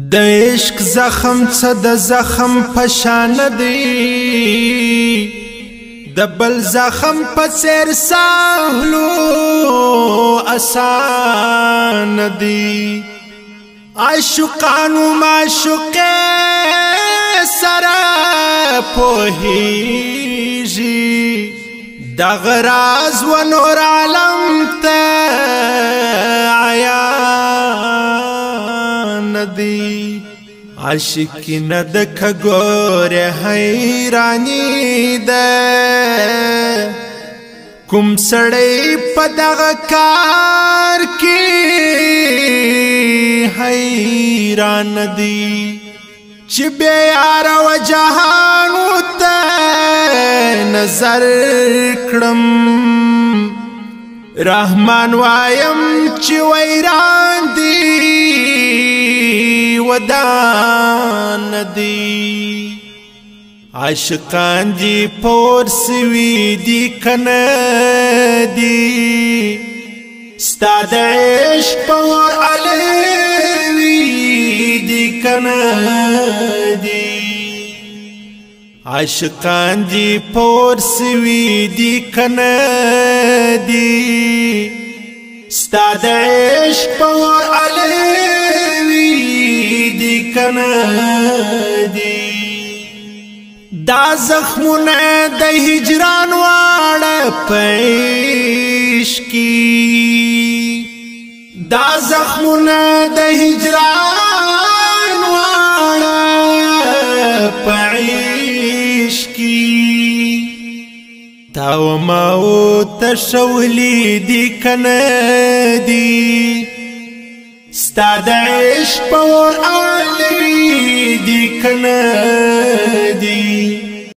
د عشق زخم څه د زخم پشان دی د بل زخم په سر سهلو آسان دی عاشقانو معشوق سره پوهیږي دغه راز و نور عالم ته عیان دی عاشقی نه د کګوره حیرانی ده کوم سړی په دغه کار کې حیران دی چې بیا یار و جهان ته نظر کړم رحمان وایم چې ویران دی ودان دی عاشقان دی پور سوی دی کنه دی ستا د عشق پور علوی دی کنه دی عاشقان دی پور سوی دی کنه دی ستا د عشق پور علوی دی کنه دی دا زخمونه د هجران واړه پیش کی دا زخمونه د هجران واړه پیش کی تا و ما او تشولی دی کنه دی ستا د عشق پور علی دی کنه